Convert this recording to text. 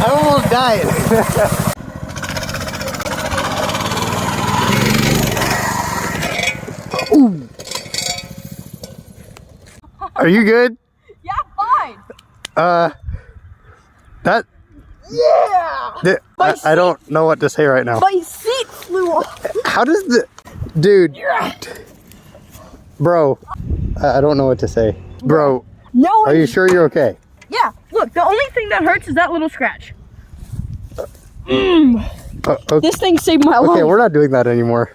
I almost died. Ooh. Are you good? Yeah, fine. That. Yeah. I don't know what to say right now. My seat flew off. How does the dude? Bro, I don't know what to say. Bro, no. Are you sure you're okay? Yeah. Look, the only thing that hurts is that little scratch. Okay. This thing saved my life. Okay, we're not doing that anymore.